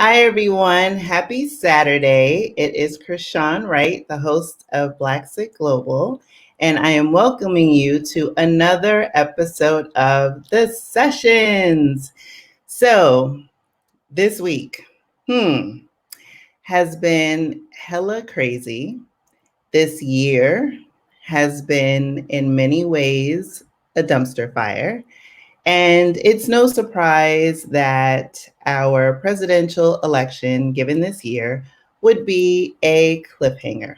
Hi, everyone. Happy Saturday. It is Krishan Wright, the host of Blaxit Global, and I am welcoming you to another episode of The Sessions. So, this week, has been hella crazy. This year has been, in many ways, a dumpster fire. And it's no surprise that our presidential election, given this year, would be a cliffhanger.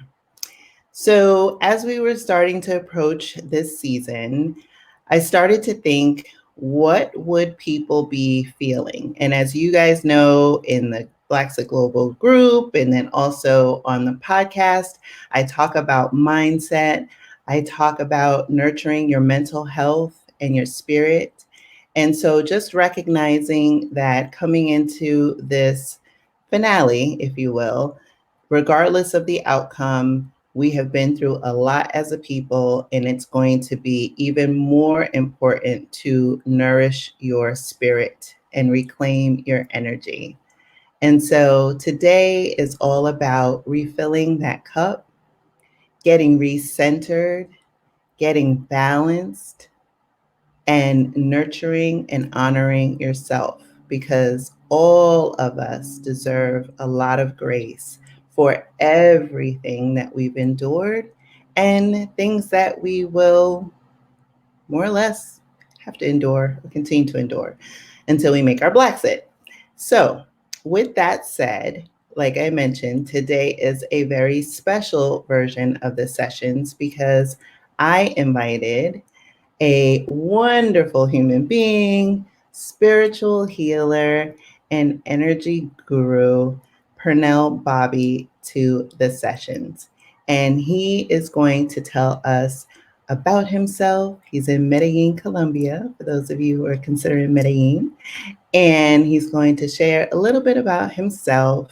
So, as we were starting to approach this season, I started to think, what would people be feeling? And as you guys know, in the Blaxit Global group, and then also on the podcast, I talk about mindset. I talk about nurturing your mental health and your spirit. And so just recognizing that coming into this finale, if you will, regardless of the outcome, we have been through a lot as a people, and it's going to be even more important to nourish your spirit and reclaim your energy. And so today is all about refilling that cup, getting recentered, getting balanced, and nurturing and honoring yourself, because all of us deserve a lot of grace for everything that we've endured and things that we will more or less have to endure or continue to endure until we make our Blaxit. So, with that said, like I mentioned, today is a very special version of the sessions because I invited a wonderful human being, spiritual healer, and energy guru, Pernell Bobby, to the sessions. And he is going to tell us about himself. He's in Medellin, Colombia, for those of you who are considering Medellin. And he's going to share a little bit about himself,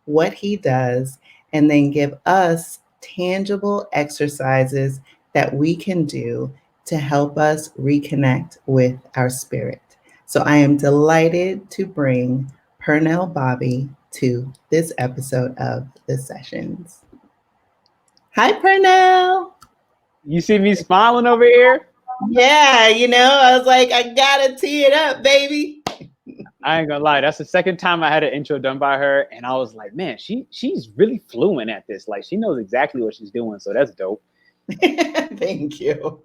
what he does, and then give us tangible exercises that we can do to help us reconnect with our spirit. So I am delighted to bring Pernell Bobby to this episode of The Sessions. Hi, Pernell. You see me smiling over here? Yeah, I was like, I gotta tee it up, baby. I ain't gonna lie, that's the second time I had an intro done by her, and I was like, man, she's really fluent at this. Like, she knows exactly what she's doing, so that's dope. Thank you.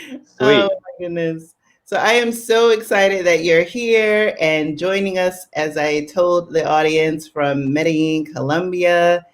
Oh Sweet. my goodness. So I am so excited that you're here and joining us, as I told the audience, from Medellin, Colombia.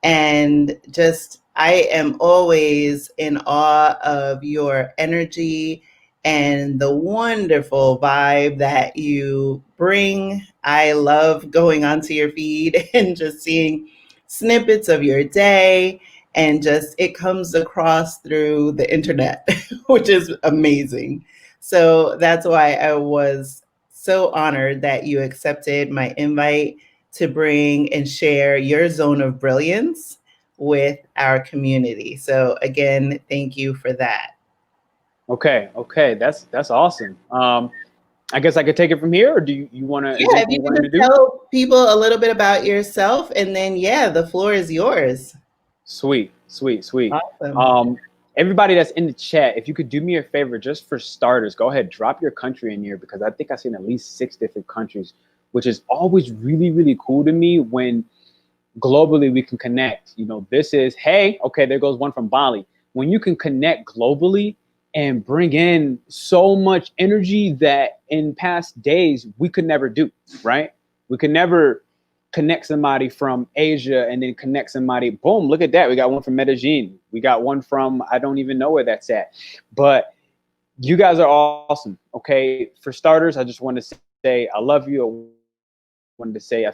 And just, I am always in awe of your energy and the wonderful vibe that you bring. I love going onto your feed and just seeing snippets of your day, and just it comes across through the internet, which is amazing. So that's why I was so honored that you accepted my invite to bring and share your zone of brilliance with our community. So again, thank you for that. Okay, that's awesome. I guess I could take it from here, or do you want to? Is there Yeah, if anything you you can want me to just do? tell people a little bit about yourself, and then yeah, the floor is yours. Sweet. Awesome. Um, Everybody that's in the chat, if you could do me a favor, just for starters, go ahead, drop your country in here, because I think I've seen at least 6 different countries, which is always really, really cool to me when globally we can connect. This is, hey, okay, there goes one from Bali. When you can connect globally and bring in so much energy that in past days we could never do, right? We could never connect somebody from Asia and then connect somebody, boom, look at that. We got one from Medellin. We got one from, I don't even know where that's at. But you guys are awesome. Okay. For starters, I just want to say I love you. I wanted to say I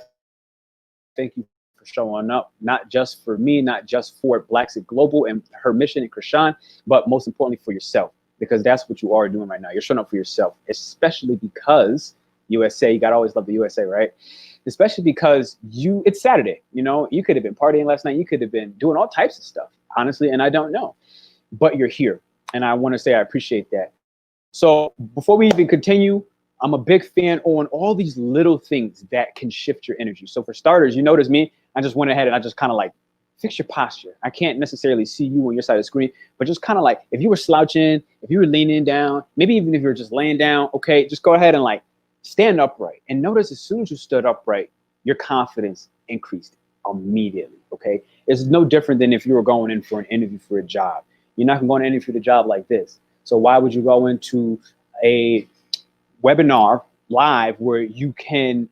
thank you for showing up, not just for me, not just for Blaxit Global and her mission and Krishan, but most importantly for yourself, because that's what you are doing right now. You're showing up for yourself, especially because USA, you got to always love the USA, right? Especially because it's Saturday, you could have been partying last night. You could have been doing all types of stuff, honestly, and I don't know, but you're here. And I want to say I appreciate that. So before we even continue, I'm a big fan on all these little things that can shift your energy. So for starters, you notice me, I just went ahead and I just kind of like fix your posture. I can't necessarily see you on your side of the screen, but just kind of like if you were slouching, if you were leaning down, maybe even if you're just laying down, okay, just go ahead and like stand upright. And notice as soon as you stood upright, your confidence increased immediately. Okay. It's no different than if you were going in for an interview for a job. You're not going to interview for the job like this. So why would you go into a webinar live where you can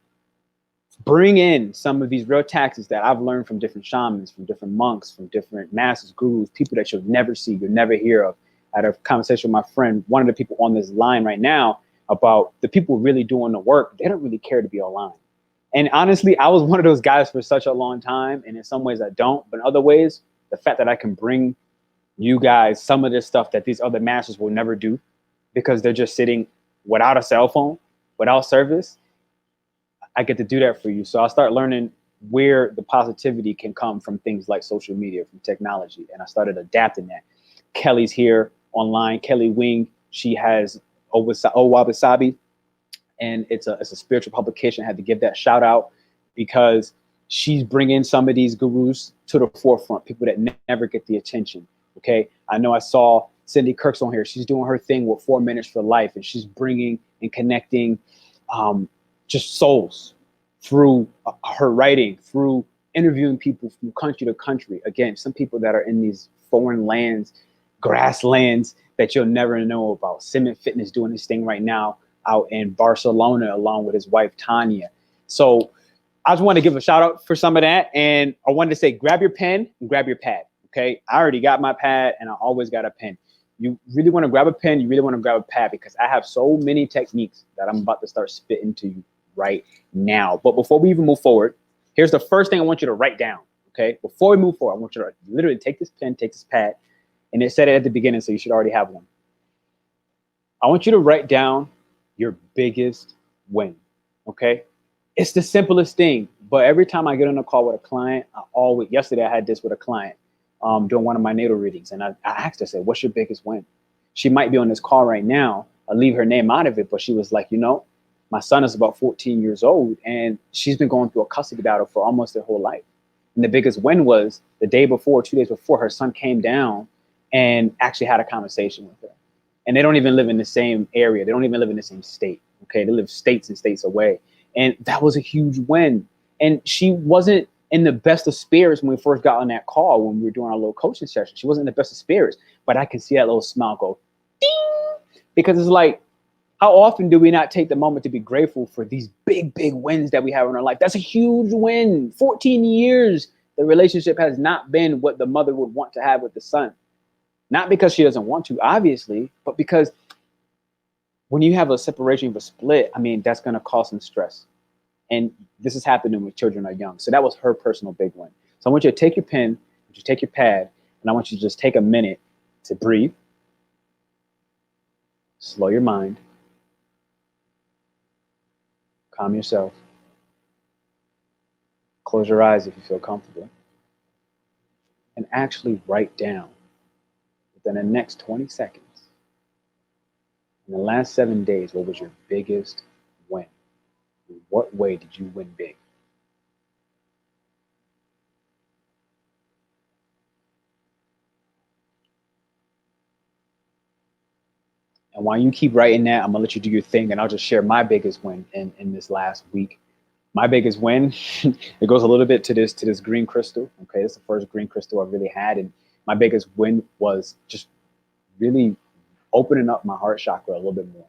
bring in some of these real tactics that I've learned from different shamans, from different monks, from different masters, gurus, people that you'll never see, you'll never hear of. I had a conversation with my friend, one of the people on this line right now, about the people really doing the work. They don't really care to be online. And honestly, I was one of those guys for such a long time. And in some ways I don't, but in other ways, the fact that I can bring you guys some of this stuff that these other masters will never do because they're just sitting without a cell phone, without service, I get to do that for you. So I start learning where the positivity can come from things like social media, from technology. And I started adapting that. Kelly's here online, Kelly Wing. She has Owabisabi, and it's a spiritual publication. I had to give that shout out because she's bringing some of these gurus to the forefront, people that never get the attention. Okay. I know I saw Cindy Kirk's on here. She's doing her thing with 4 Minutes for Life, and she's bringing and connecting just souls through her writing, through interviewing people from country to country. Again, some people that are in these foreign lands, grasslands that you'll never know about. Simon Fitness doing his thing right now out in Barcelona along with his wife, Tanya. So I just want to give a shout out for some of that. And I wanted to say, grab your pen and grab your pad. Okay. I already got my pad and I always got a pen. You really want to grab a pen. You really want to grab a pad because I have so many techniques that I'm about to start spitting to you right now. But before we even move forward, here's the first thing I want you to write down. Okay. Before we move forward, I want you to literally take this pen, take this pad, and it said it at the beginning, so you should already have one. I want you to write down your biggest win. Okay. It's the simplest thing, but every time I get on a call with a client, yesterday I had this with a client doing one of my natal readings. And I asked her, I said, what's your biggest win? She might be on this call right now. I'll leave her name out of it, but she was like, my son is about 14 years old and she's been going through a custody battle for almost their whole life. And the biggest win was the day before, 2 days before, her son came down and actually had a conversation with her. And they don't even live in the same area. They don't even live in the same state. Okay. They live states and states away. And that was a huge win. And she wasn't in the best of spirits when we first got on that call, when we were doing our little coaching session. She wasn't in the best of spirits, but I can see that little smile go, ding, because it's like, how often do we not take the moment to be grateful for these big, big wins that we have in our life? That's a huge win. 14 years, the relationship has not been what the mother would want to have with the son. Not because she doesn't want to, obviously, but because when you have a separation of a split, I mean, that's going to cause some stress. And this is happening when children are young. So that was her personal big win. So I want you to take your pen, I want you to take your pad, and I want you to just take a minute to breathe, slow your mind, calm yourself, close your eyes if you feel comfortable, and actually write down within the next 20 seconds, in the last 7 days, what was your biggest win? In what way did you win big? And while you keep writing that, I'm gonna let you do your thing, and I'll just share my biggest win in this last week. My biggest win, it goes a little bit to this green crystal. Okay, this is the first green crystal I've really had, and my biggest win was just really opening up my heart chakra a little bit more,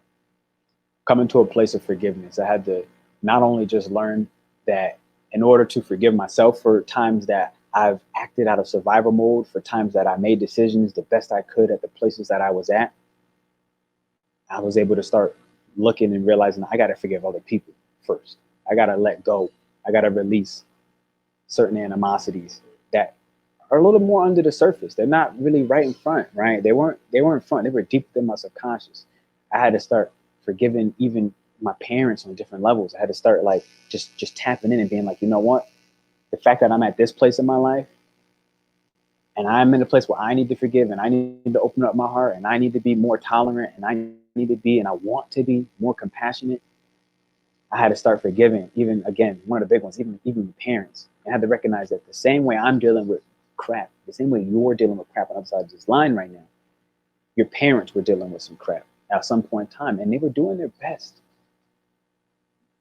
coming to a place of forgiveness. I had to not only just learn that in order to forgive myself for times that I've acted out of survival mode, for times that I made decisions the best I could at the places that I was at, I was able to start looking and realizing I got to forgive other people first. I got to let go. I got to release certain animosities that are a little more under the surface. They're not really right in front, right? They weren't in front. They were deep within my subconscious. I had to start forgiving even my parents on different levels. I had to start like just tapping in and being like, you know what? The fact that I'm at this place in my life and I'm in a place where I need to forgive and I need to open up my heart and I need to be more tolerant and I need to be and I want to be more compassionate. I had to start forgiving, even again, one of the big ones, even parents. I had to recognize that the same way I'm dealing with crap, the same way you're dealing with crap on the other side of this line right now, your parents were dealing with some crap at some point in time, and they were doing their best.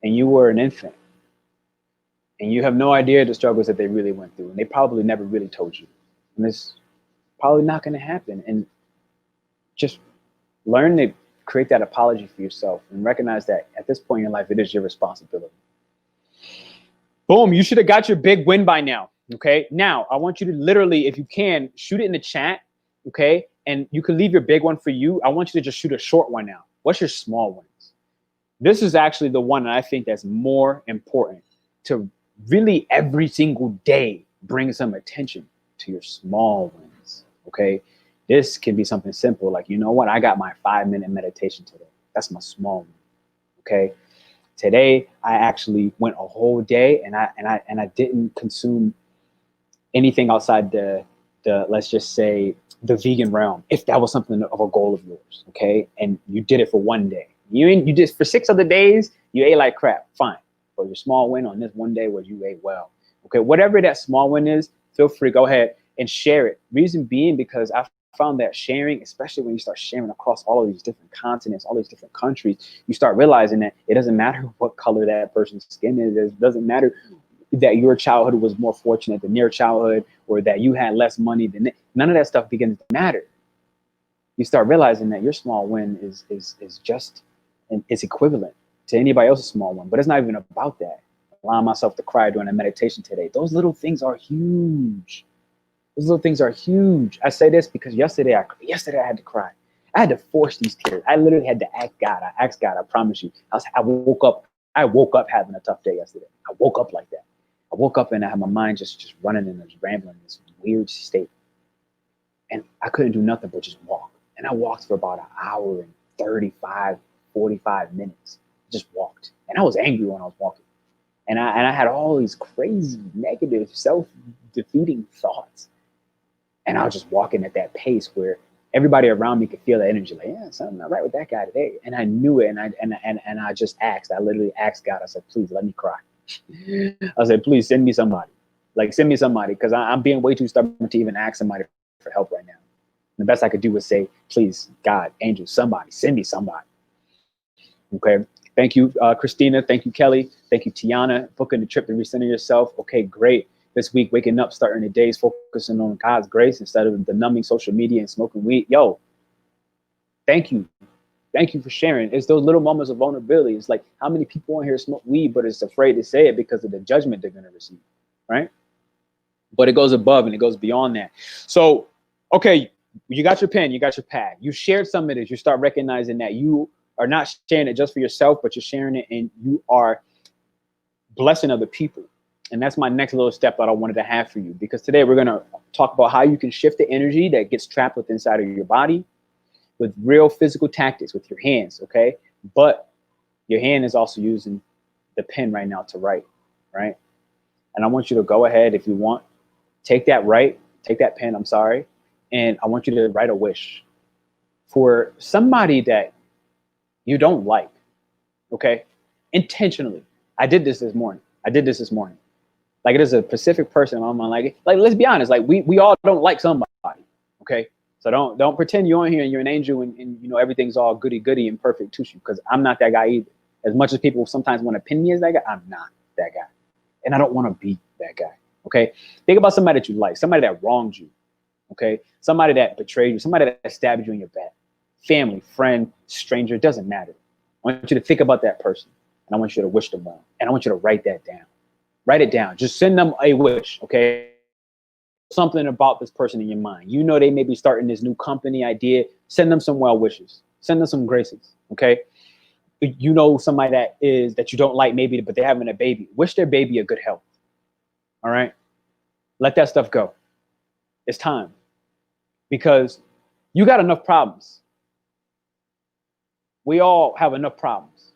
And you were an infant. And you have no idea the struggles that they really went through. And they probably never really told you. And it's probably not going to happen. And just learn to create that apology for yourself and recognize that at this point in your life, it is your responsibility. Boom, you should have got your big win by now. Okay. Now, I want you to literally, if you can, shoot it in the chat. Okay. And you can leave your big one for you. I want you to just shoot a short one now. What's your small wins? This is actually the one that I think that's more important to really every single day bring some attention to your small wins. Okay. This can be something simple. Like, you know what? I got my 5-minute meditation today. That's my small win. Okay. Today, I actually went a whole day and I didn't consume anything outside the let's just say the vegan realm, if that was something of a goal of yours. Okay. And you did it for one day. You did for 6 other days, you ate like crap. Fine. But your small win on this one day where you ate well. Okay. Whatever that small win is, feel free, go ahead and share it. Reason being, because I found that sharing, especially when you start sharing across all of these different continents, all these different countries, you start realizing that it doesn't matter what color that person's skin is. It doesn't matter that your childhood was more fortunate than their childhood, or that you had less money than they. None of that stuff begins to matter. You start realizing that your small win is just, and it's equivalent to anybody else's small one, but it's not even about that. Allowing myself to cry during a meditation today. Those little things are huge. Those little things are huge. I say this because yesterday I had to cry. I had to force these tears. I literally had to ask God. I asked God, I promise you. I woke up having a tough day yesterday. I woke up like that. I woke up and I had my mind just running and just rambling in this weird state. And I couldn't do nothing but just walk. And I walked for about an hour and 45 minutes. Just walked. And I was angry when I was walking. And I had all these crazy, negative, self-defeating thoughts. And I was just walking at that pace where everybody around me could feel the energy. Like, yeah, something not right with that guy today. And I knew it. And I just asked. I literally asked God. I said, please let me cry. I said, please send me somebody. Like, send me somebody, because I'm being way too stubborn to even ask somebody for help right now. And the best I could do was say, please, God, angel, somebody, send me somebody. Okay. Thank you, Christina. Thank you, Kelly. Thank you, Tiana, booking the trip to recenter yourself. Okay, great. This week, waking up, starting the days, focusing on God's grace instead of the numbing social media and smoking weed. Yo, thank you. Thank you for sharing. It's those little moments of vulnerability. It's like, how many people on here smoke weed, but it's afraid to say it because of the judgment they're going to receive, right? But it goes above and it goes beyond that. So, okay, you got your pen, you got your pad. You shared some of this. You start recognizing that you are not sharing it just for yourself, but you're sharing it and you are blessing other people. And that's my next little step that I wanted to have for you, because today we're going to talk about how you can shift the energy that gets trapped within inside of your body with real physical tactics with your hands, okay? But your hand is also using the pen right now to write, right? And I want you to go ahead, if you want, take that pen, I'm sorry, and I want you to write a wish for somebody that you don't like, okay? Intentionally. I did this this morning. Like, it is a specific person on my mind. Like, let's be honest, like we all don't like somebody, okay? So don't pretend you're on here and you're an angel and you know everything's all goody and perfect to you, because I'm not that guy either. As much as people sometimes want to pin me as that guy, I'm not that guy. And I don't want to be that guy, okay? Think about somebody that you like, somebody that wronged you, okay? Somebody that betrayed you, somebody that stabbed you in your back. Family, friend, stranger, it doesn't matter. I want you to think about that person, and I want you to wish them well. And I want you to write that down. Write it down. Just send them a wish, okay? Something about this person in your mind. You know they may be starting this new company idea. Send them some well wishes. Send them some graces, okay? You know somebody that you don't like maybe, but they're having a baby. Wish their baby a good health, all right? Let that stuff go. It's time. Because you got enough problems. We all have enough problems.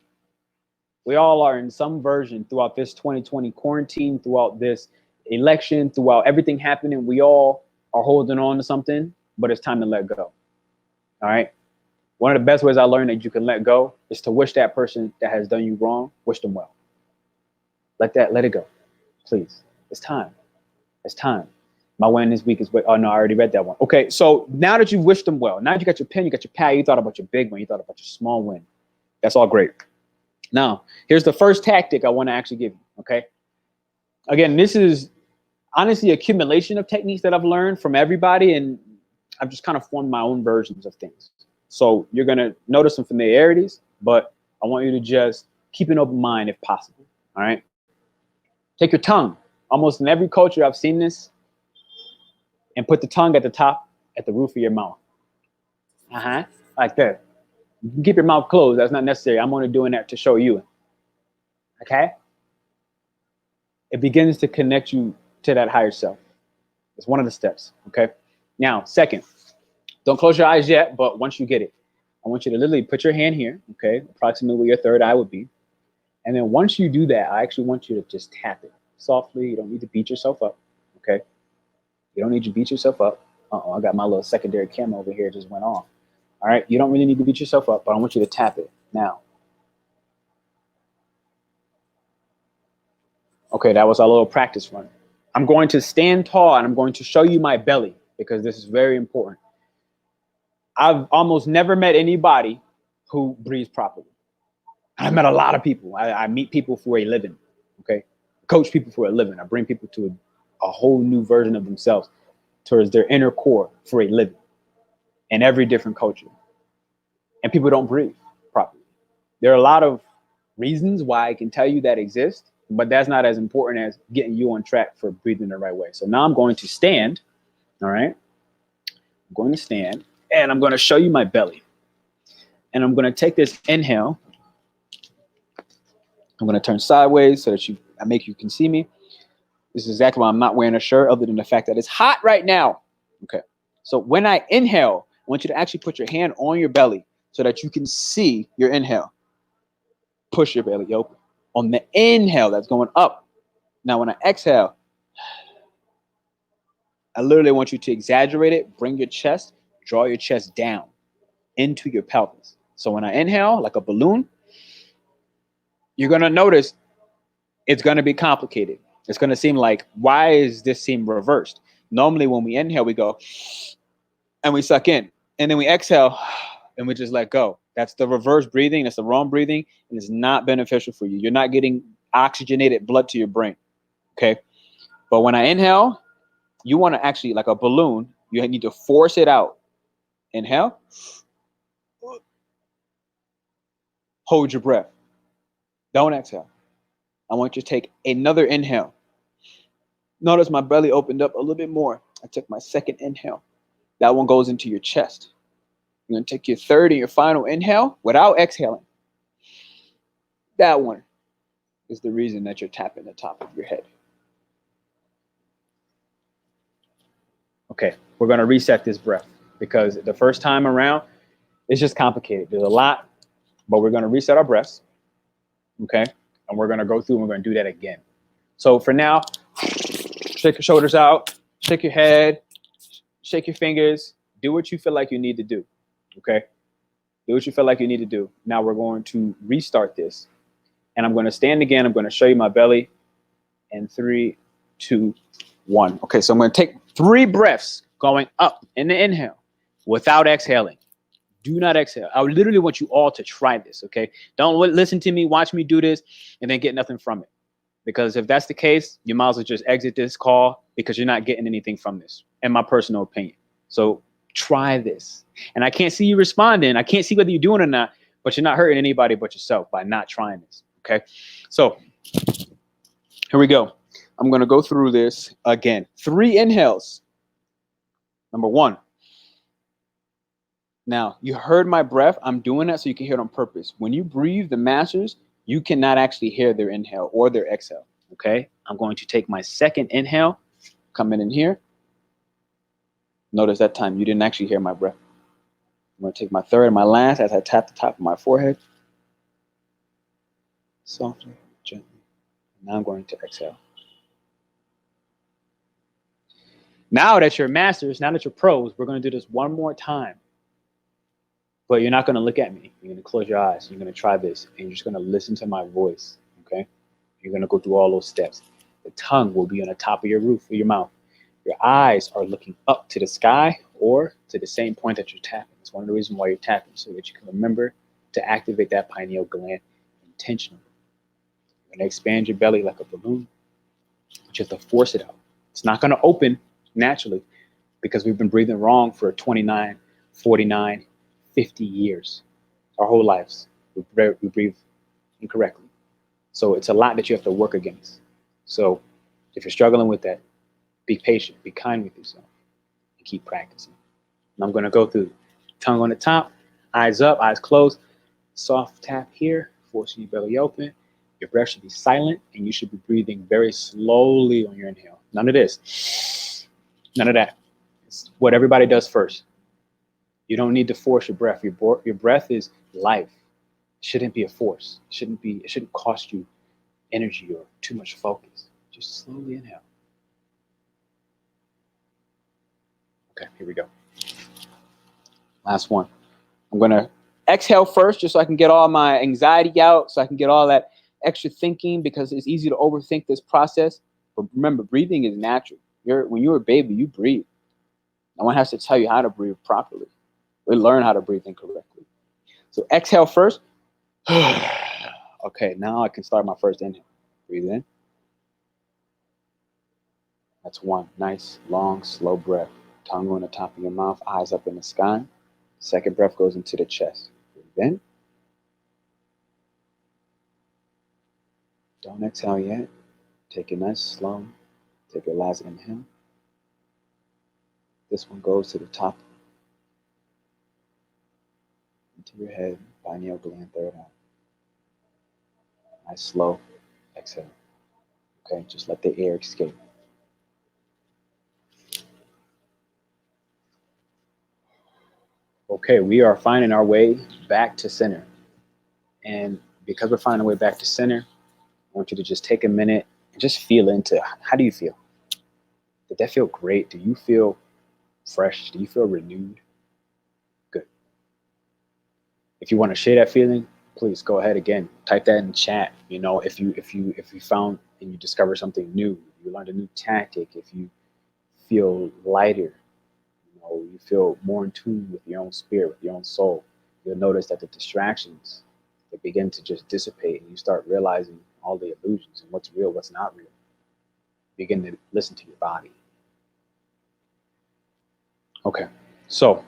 We all are in some version throughout this 2020 quarantine, throughout this election, throughout everything happening. We all are holding on to something, but it's time to let go. All right. One of the best ways I learned that you can let go is to wish that person that has done you wrong, wish them well. Let it go, please. It's time. It's time. My win this week is, oh no, I already read that one. Okay, so now that you've wished them well, now that you got your pen, you got your pad, you thought about your big win, you thought about your small win. That's all great. Now, here's the first tactic I want to actually give you, okay? Again, this is honestly accumulation of techniques that I've learned from everybody, and I've just kind of formed my own versions of things. So you're going to notice some familiarities, but I want you to just keep an open mind if possible, all right? Take your tongue. Almost in every culture I've seen this, and put the tongue at the top, at the roof of your mouth. Like that. You can keep your mouth closed. That's not necessary. I'm only doing that to show you. Okay? It begins to connect you to that higher self. It's one of the steps. Okay? Now, second, don't close your eyes yet, but once you get it, I want you to literally put your hand here, okay, approximately where your third eye would be. And then once you do that, I actually want you to just tap it softly. You don't need to beat yourself up. Okay? You don't need to beat yourself up. I got my little secondary camera over here, just went off. All right, you don't really need to beat yourself up, but I want you to tap it now. Okay, that was our little practice run. I'm going to stand tall and I'm going to show you my belly because this is very important. I've almost never met anybody who breathes properly. I've met a lot of people. I meet people for a living, okay? Coach people for a living. I bring people to a whole new version of themselves towards their inner core for a living in every different culture. And people don't breathe properly. There are a lot of reasons why I can tell you that exist, but that's not as important as getting you on track for breathing the right way. So now I'm going to stand, all right? I'm going to stand, and I'm going to show you my belly. And I'm going to take this inhale. I'm going to turn sideways so that you can see me. This is exactly why I'm not wearing a shirt, other than the fact that it's hot right now. Okay. So when I inhale, I want you to actually put your hand on your belly so that you can see your inhale. Push your belly open. On the inhale, that's going up. Now, when I exhale, I literally want you to exaggerate it. Bring your chest, draw your chest down into your pelvis. So when I inhale, like a balloon, you're going to notice it's going to be complicated. It's going to seem like, why is this seem reversed? Normally, when we inhale, we go and we suck in. And then we exhale and we just let go. That's the reverse breathing. That's the wrong breathing. And it's not beneficial for you. You're not getting oxygenated blood to your brain. Okay. But when I inhale, you want to actually, like a balloon, you need to force it out. Inhale. Hold your breath. Don't exhale. I want you to take another inhale. Notice my belly opened up a little bit more. I took my second inhale. That one goes into your chest. You're going to take your third and your final inhale without exhaling. That one is the reason that you're tapping the top of your head. Okay, we're going to reset this breath because the first time around, it's just complicated. There's a lot, but we're going to reset our breaths. Okay, and we're going to go through and we're going to do that again. So for now, shake your shoulders out, shake your head, shake your fingers, do what you feel like you need to do. Okay, do what you feel like you need to do. Now we're going to restart this. And I'm going to stand again. I'm going to show you my belly. And 3, 2, 1. Okay, so I'm going to take 3 breaths going up in the inhale without exhaling. Do not exhale. I literally want you all to try this, okay? Don't listen to me, watch me do this, and then get nothing from it. Because if that's the case, you might as well just exit this call because you're not getting anything from this, in my personal opinion. So try this. And I can't see you responding. I can't see whether you're doing it or not, but you're not hurting anybody but yourself by not trying this, okay? So here we go. I'm going to go through this again. 3 inhales. Number 1. Now, you heard my breath. I'm doing that so you can hear it on purpose. When you breathe, the masters, you cannot actually hear their inhale or their exhale, okay? I'm going to take my second inhale, come in here. Notice that time you didn't actually hear my breath. I'm going to take my third and my last as I tap the top of my forehead. Softly, gently. Now I'm going to exhale. Now that you're masters, now that you're pros, we're going to do this one more time. But you're not going to look at me. You're going to close your eyes. You're going to try this, and you're just going to listen to my voice. Okay? You're going to go through all those steps. The tongue will be on the top of your roof of your mouth. Your eyes are looking up to the sky or to the same point that you're tapping. It's one of the reasons why you're tapping, so that you can remember to activate that pineal gland intentionally. You're going to expand your belly like a balloon, but you have to force it out. It's not going to open naturally because we've been breathing wrong for 29, 49, 50 years. Our whole lives, we breathe incorrectly. So it's a lot that you have to work against. So if you're struggling with that, be patient, be kind with yourself, and keep practicing. And I'm going to go through tongue on the top, eyes up, eyes closed, soft tap here, forcing your belly open. Your breath should be silent, and you should be breathing very slowly on your inhale. None of this. None of that. It's what everybody does first. You don't need to force your breath. Your breath is life. It shouldn't be a force. It shouldn't cost you energy or too much focus. Just slowly inhale. Okay, here we go. Last one. I'm going to exhale first just so I can get all my anxiety out, so I can get all that extra thinking, because it's easy to overthink this process. But remember, breathing is natural. When you're a baby, you breathe. No one has to tell you how to breathe properly. We learn how to breathe incorrectly. So exhale first. Okay, now I can start my first inhale. Breathe in. That's one. Nice, long, slow breath. Tongue on the top of your mouth, eyes up in the sky. Second breath goes into the chest. Breathe in. Don't exhale yet. Take it nice, slow. Take your last inhale. This one goes to the top, into your head, pineal gland, third eye. Nice, slow exhale. Okay, just let the air escape. Okay, we are finding our way back to center. And because we're finding our way back to center, I want you to just take a minute and just feel into, how do you feel? Did that feel great? Do you feel fresh? Do you feel renewed? Good. If you want to share that feeling, please go ahead again. Type that in the chat. You know, if you found and you discover something new, you learned a new tactic, if you feel lighter, you feel more in tune with your own spirit, with your own soul, you'll notice that the distractions, they begin to just dissipate, and you start realizing all the illusions and what's real, what's not real. Begin to listen to your body. Okay, so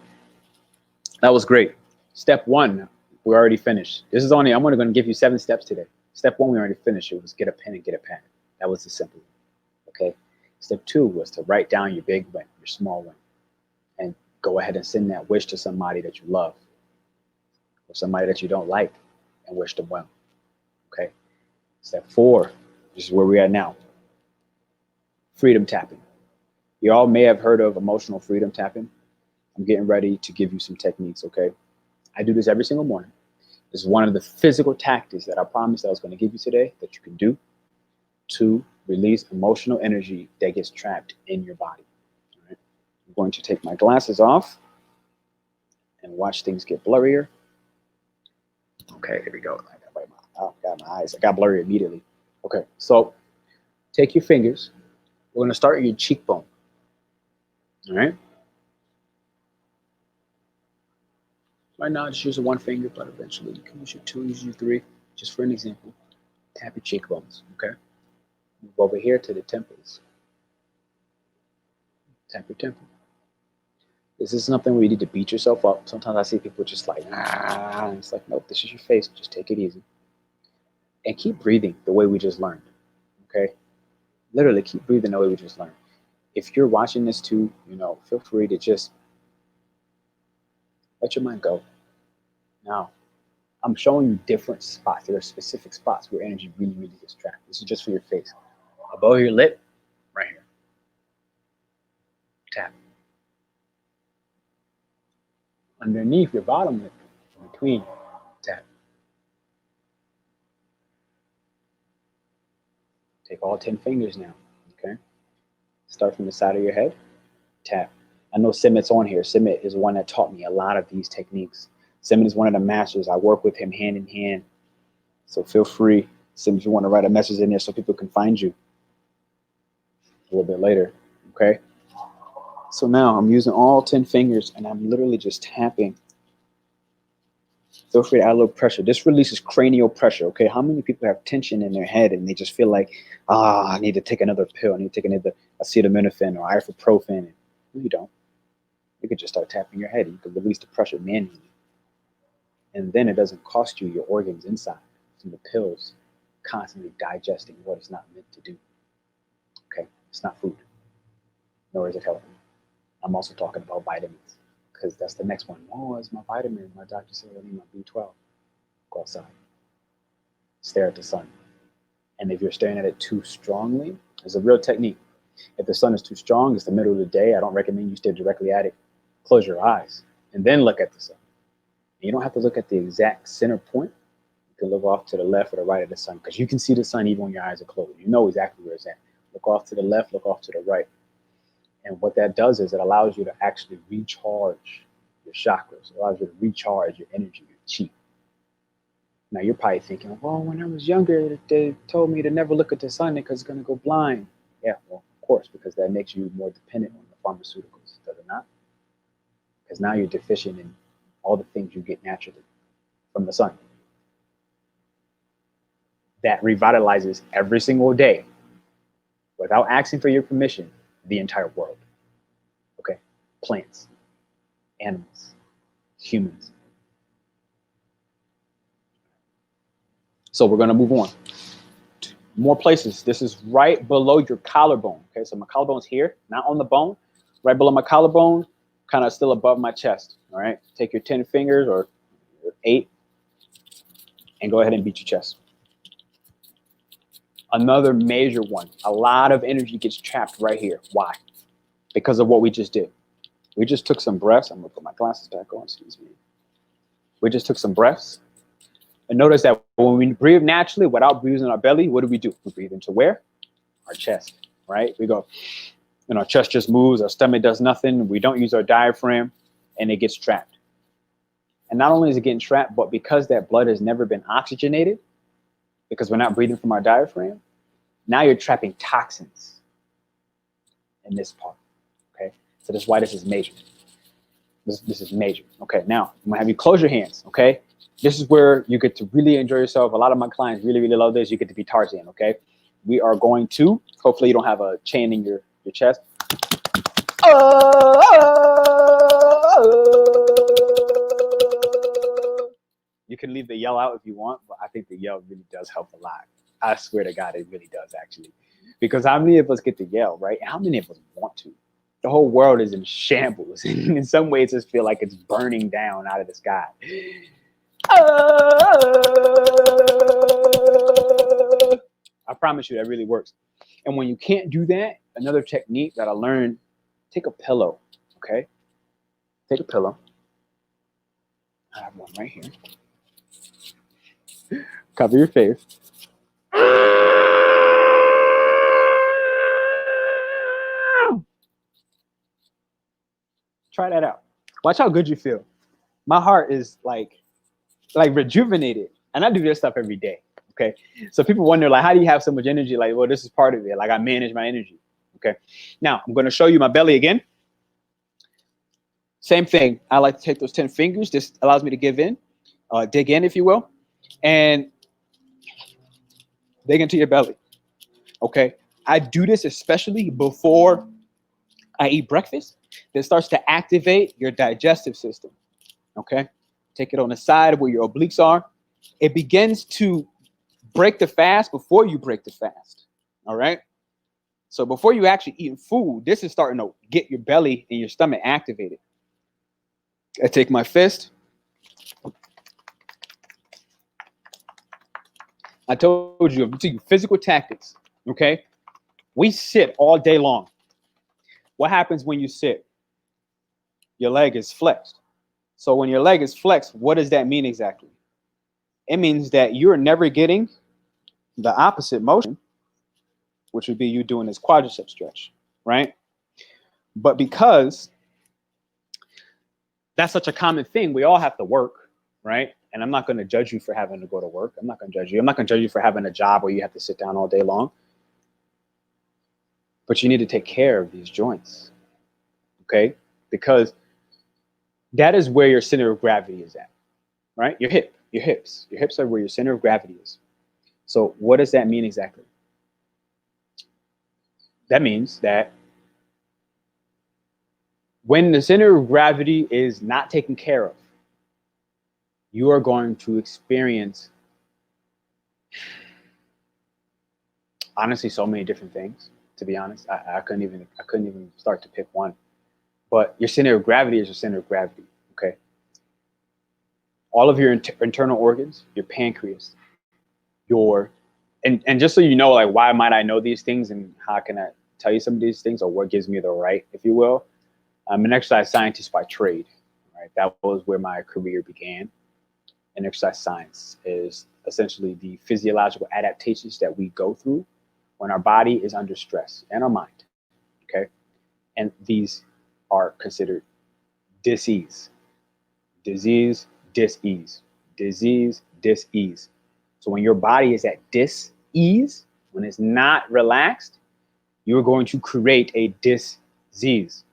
that was great. Step one, we already finished. I'm only going to give you 7 steps today. Step one, we already finished. It was get a pen and get a pen. That was the simple one. Okay. Step 2 was to write down your big win, your small win, and go ahead and send that wish to somebody that you love or somebody that you don't like, and wish them well. Okay. Step 4, this is where we're at now. Freedom tapping. You all may have heard of emotional freedom tapping. I'm getting ready to give you some techniques, okay? I do this every single morning. This is one of the physical tactics that I promised I was going to give you today that you can do to release emotional energy that gets trapped in your body. All right? I'm going to take my glasses off and watch things get blurrier. Okay, here we go. I got my eyes. I got blurry immediately. Okay, so take your fingers. We're going to start at your cheekbone. All right? Right now, just use one finger, but eventually you can use your 2, use your 3. Just for an example, tap your cheekbones, okay? Move over here to the temples. Tap your temple. This is something where you need to beat yourself up. Sometimes I see people just like, and it's like, nope, this is your face. Just take it easy. And keep breathing the way we just learned, okay? Literally keep breathing the way we just learned. If you're watching this too, feel free to just let your mind go. Now, I'm showing you different spots. There are specific spots where energy really, really gets trapped. This is just for your face. Above your lip, right here. Tap. Underneath your bottom lip, in between, tap. Take all 10 fingers now, okay? Start from the side of your head, tap. I know Simit's on here. Simit is one that taught me a lot of these techniques. Simon is one of the masters. I work with him hand in hand. So feel free, Simon, if you want to write a message in there so people can find you a little bit later. Okay. So now I'm using all 10 fingers and I'm literally just tapping. Feel free to add a little pressure. This releases cranial pressure. Okay. How many people have tension in their head and they just feel like, I need to take another pill. I need to take another acetaminophen or ibuprofen. No, you don't. You could just start tapping your head. You could release the pressure manually. And then it doesn't cost you your organs inside from the pills constantly digesting what it's not meant to do. Okay. It's not food, nor is it healthy. I'm also talking about vitamins because that's the next one. Oh, it's my vitamin. My doctor said I need my B12. Go outside. Stare at the sun. And if you're staring at it too strongly, there's a real technique. If the sun is too strong, it's the middle of the day. I don't recommend you stare directly at it. Close your eyes and then look at the sun. And you don't have to look at the exact center point. You can look off to the left or the right of the sun because you can see the sun even when your eyes are closed. You know exactly where it's at. Look off to the left, look off to the right. And what that does is it allows you to actually recharge your chakras. It allows you to recharge your energy, your chi. Now you're probably thinking, well, when I was younger, they told me to never look at the sun because it's going to go blind. Yeah, well, of course, because that makes you more dependent on the pharmaceuticals, does it not? Because now you're deficient in all the things you get naturally from the sun. That revitalizes every single day, without asking for your permission, the entire world. Okay? Plants, animals, humans. So we're going to move on. More places. This is right below your collarbone. Okay, so my collarbone's here, not on the bone, right below my collarbone, kind of still above my chest. All right, take your 10 fingers or 8 and go ahead and beat your chest. Another major one. A lot of energy gets trapped right here. Why? Because of what we just did. We just took some breaths. I'm going to put my glasses back on. Excuse me. We just took some breaths. And notice that when we breathe naturally without breathing our belly, what do? We breathe into where? Our chest, right? We go, and our chest just moves. Our stomach does nothing. We don't use our diaphragm, and it gets trapped. And not only is it getting trapped, but because that blood has never been oxygenated, because we're not breathing from our diaphragm, now you're trapping toxins in this part, okay? So that's why this is major. This is major. Okay, now I'm gonna have you close your hands, okay? This is where you get to really enjoy yourself. A lot of my clients really, really love this. You get to be Tarzan, okay? We are going to, hopefully you don't have a chain in your chest. You can leave the yell out if you want, but I think the yell really does help a lot. I swear to God, it really does actually. Because how many of us get to yell, right? And how many of us want to? The whole world is in shambles. In some ways, it feel like it's burning down out of the sky. I promise you that really works. And when you can't do that, another technique that I learned, take a pillow, okay? Take a pillow. I have one right here. Cover your face. Try that out. Watch how good you feel. My heart is like rejuvenated. And I do this stuff every day. Okay. So people wonder, like, how do you have so much energy? Like, well, this is part of it. Like, I manage my energy. Okay. Now I'm going to show you my belly again. Same thing. I like to take those 10 fingers. This allows me to dig in, if you will, and dig into your belly. Okay. I do this especially before I eat breakfast. That starts to activate your digestive system. Okay. Take it on the side where your obliques are. It begins to break the fast before you break the fast. All right. So before you actually eat food, this is starting to get your belly and your stomach activated. I take my fist. I told you, I'm teaching physical tactics. Okay. We sit all day long. What happens when you sit? Your leg is flexed. So when your leg is flexed, what does that mean exactly? It means that you're never getting the opposite motion, which would be you doing this quadricep stretch, right? But because that's such a common thing, we all have to work. right? And I'm not going to judge you for having to go to work. I'm not going to judge you. I'm not going to judge you for having a job where you have to sit down all day long. But you need to take care of these joints, okay? Because that is where your center of gravity is at, right? Your hips. Your hips are where your center of gravity is. So what does that mean exactly? That means that when the center of gravity is not taken care of, you are going to experience, honestly, so many different things. To be honest, I couldn't even start to pick one. But your center of gravity is your center of gravity. Okay. All of your internal organs, your pancreas, your and just so you know, like, why might I know these things and how can I tell you some of these things, or what gives me the right, if you will. I'm an exercise scientist by trade. Right, that was where my career began. And exercise science is essentially the physiological adaptations that we go through when our body is under stress, and our mind. Okay, and these are considered disease, disease, dis-ease, disease, dis-ease. So when your body is at dis-ease, when it's not relaxed, you're going to create a disease.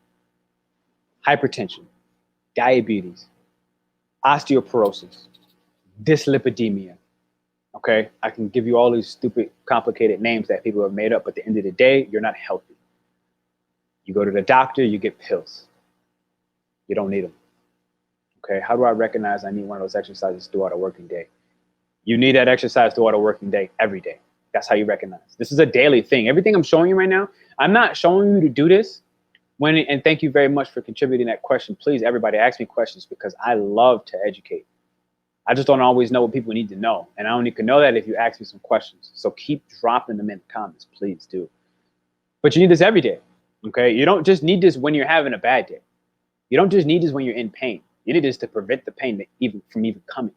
Hypertension, diabetes, osteoporosis, dyslipidemia. Okay, I can give you all these stupid, complicated names that people have made up, but at the end of the day, you're not healthy. You go to the doctor, you get pills. You don't need them. Okay, how do I recognize I need one of those exercises throughout a working day? You need that exercise throughout a working day, every day. That's how you recognize. This is a daily thing. Everything I'm showing you right now, I'm not showing you to do this. And thank you very much for contributing that question. Please, everybody, ask me questions because I love to educate. I just don't always know what people need to know. And I only can know that if you ask me some questions. So keep dropping them in the comments, please do. But you need this every day, okay? You don't just need this when you're having a bad day. You don't just need this when you're in pain. You need this to prevent the pain from even coming.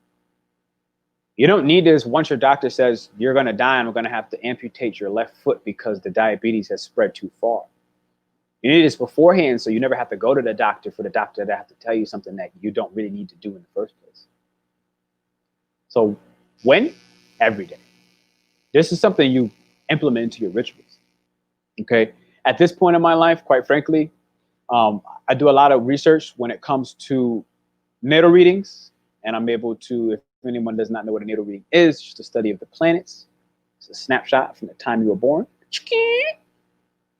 You don't need this once your doctor says you're going to die and we're going to have to amputate your left foot because the diabetes has spread too far. You need this beforehand so you never have to go to the doctor for the doctor to have to tell you something that you don't really need to do in the first place. So when? Every day. This is something you implement into your rituals. Okay. At this point in my life, quite frankly, I do a lot of research when it comes to natal readings, and I'm able to, if anyone does not know what a natal reading is, just a study of the planets. It's a snapshot from the time you were born,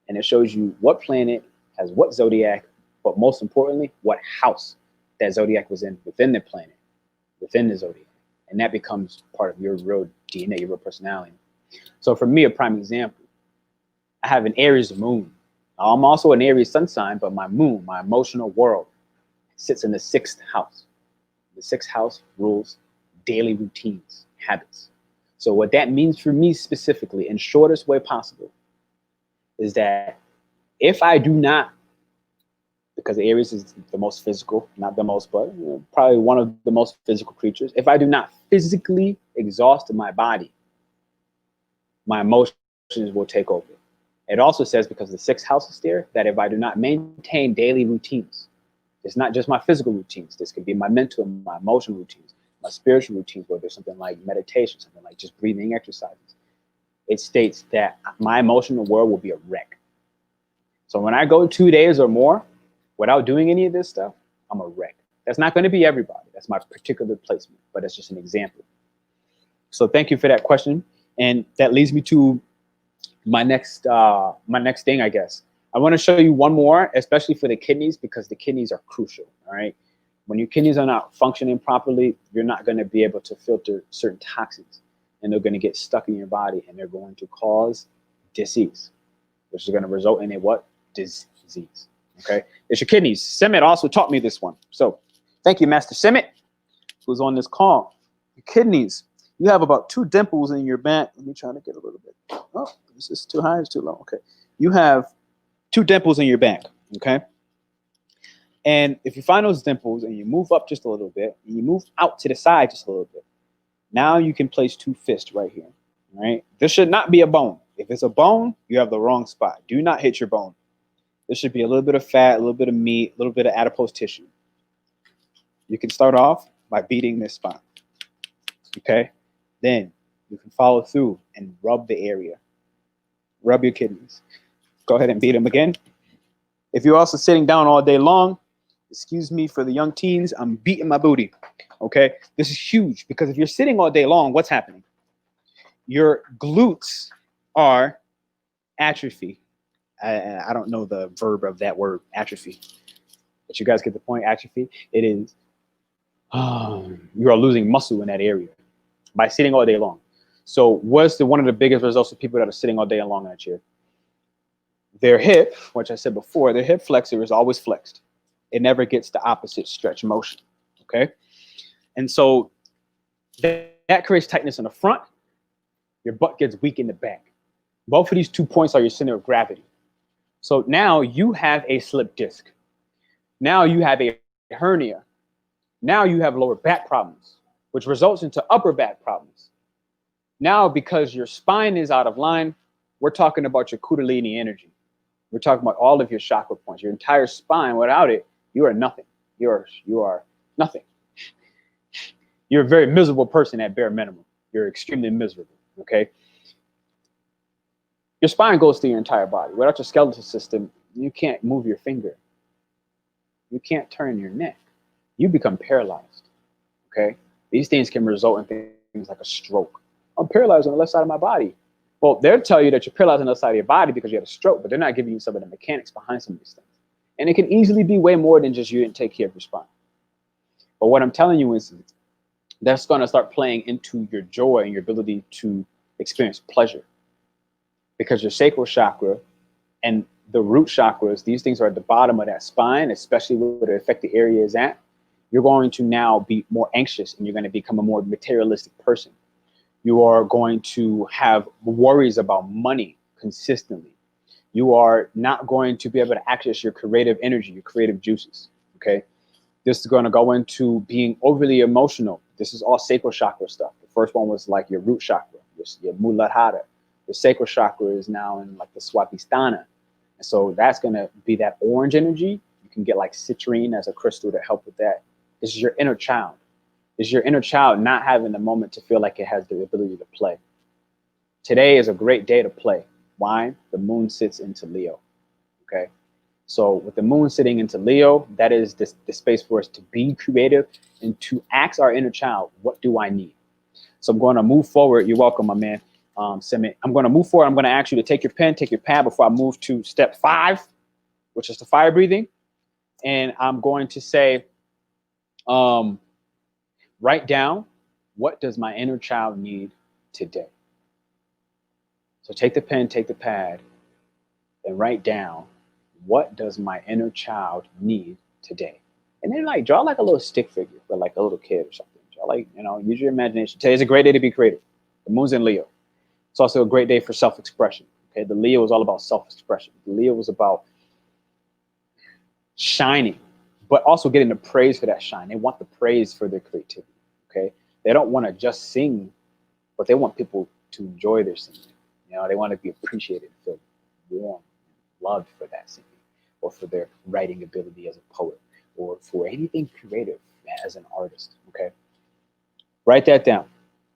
and it shows you what planet has what zodiac, but most importantly, what house that zodiac was in within the planet, within the zodiac. And that becomes part of your real DNA, your real personality. So for me, a prime example, I have an Aries moon. I'm also an Aries sun sign, but my moon, my emotional world, sits in the 6th house. The 6th house rules daily routines, habits. So what that means for me specifically, in shortest way possible, is that if I do not, because Aries is the most physical, not the most, but probably one of the most physical creatures. If I do not physically exhaust my body, my emotions will take over. It also says, because the 6th house is there, that if I do not maintain daily routines, it's not just my physical routines. This could be my mental and my emotional routines, my spiritual routines, where there's something like meditation, something like just breathing exercises. It states that my emotional world will be a wreck. So when I go 2 days or more without doing any of this stuff, I'm a wreck. That's not going to be everybody. That's my particular placement, but it's just an example. So thank you for that question. And that leads me to my next thing, I guess. I want to show you one more, especially for the kidneys, because the kidneys are crucial. All right. When your kidneys are not functioning properly, you're not going to be able to filter certain toxins, and they're going to get stuck in your body, and they're going to cause disease, which is going to result in a what? Disease. Okay. It's your kidneys. Simit also taught me this one. So thank you, Master Simit, who's on this call. Your kidneys. You have about 2 dimples in your back. Let me try to get a little bit. Oh, is this too high? It's too low. Okay. You have 2 dimples in your back. Okay. And if you find those dimples and you move up just a little bit, and you move out to the side just a little bit, now you can place 2 fists right here. Right. This should not be a bone. If it's a bone, you have the wrong spot. Do not hit your bone. This should be a little bit of fat, a little bit of meat, a little bit of adipose tissue. You can start off by beating this spine. Okay? Then you can follow through and rub the area. Rub your kidneys. Go ahead and beat them again. If you're also sitting down all day long, excuse me for the young teens, I'm beating my booty. Okay? This is huge because if you're sitting all day long, what's happening? Your glutes are atrophy. I don't know the verb of that word, atrophy. But you guys get the point, atrophy? It is, you are losing muscle in that area by sitting all day long. So what's one of the biggest results of people that are sitting all day long in a chair? Their hip, which I said before, their hip flexor is always flexed. It never gets the opposite stretch motion, okay? And so that creates tightness in the front. Your butt gets weak in the back. Both of these 2 points are your center of gravity. So now you have a slip disc. Now you have a hernia. Now you have lower back problems, which results into upper back problems. Now, because your spine is out of line, we're talking about your kundalini energy. We're talking about all of your chakra points, your entire spine. Without it, you are nothing. You are nothing. You're a very miserable person at bare minimum. You're extremely miserable, okay? Your spine goes through your entire body. Without your skeletal system, you can't move your finger. You can't turn your neck. You become paralyzed, okay? These things can result in things like a stroke. I'm paralyzed on the left side of my body. Well, they'll tell you that you're paralyzed on the left side of your body because you had a stroke, but they're not giving you some of the mechanics behind some of these things. And it can easily be way more than just you didn't take care of your spine. But what I'm telling you is that's going to start playing into your joy and your ability to experience pleasure. Because your sacral chakra and the root chakras, these things are at the bottom of that spine, especially where the affected area is at. You're going to now be more anxious and you're going to become a more materialistic person. You are going to have worries about money consistently. You are not going to be able to access your creative energy, your creative juices, okay? This is going to go into being overly emotional. This is all sacral chakra stuff. The first one was like your root chakra, your muladhara. The sacral chakra is now in like the swatisthana. And so that's going to be that orange energy. You can get like citrine as a crystal to help with that. This is your inner child. Is your inner child not having the moment to feel like it has the ability to play. Today is a great day to play. Why? The moon sits into Leo, okay? So with the moon sitting into Leo, that is the space for us to be creative and to ask our inner child, what do I need? So I'm going to move forward. You're welcome, my man, Simi. I'm going to move forward. I'm going to ask you to take your pen, take your pad before I move to step 5, which is the fire breathing. And I'm going to say, write down, what does my inner child need today? So take the pen, take the pad, and write down, what does my inner child need today? And then like draw like a little stick figure for like a little kid or something. Draw like, use your imagination. Today's a great day to be creative. The moon's in Leo. It's also a great day for self-expression. Okay, the Leo is all about self-expression. The Leo was about shining, but also getting the praise for that shine. They want the praise for their creativity. Okay, they don't want to just sing, but they want people to enjoy their singing. They want to be appreciated, feel warm, loved for that singing, or for their writing ability as a poet, or for anything creative as an artist. Okay, write that down.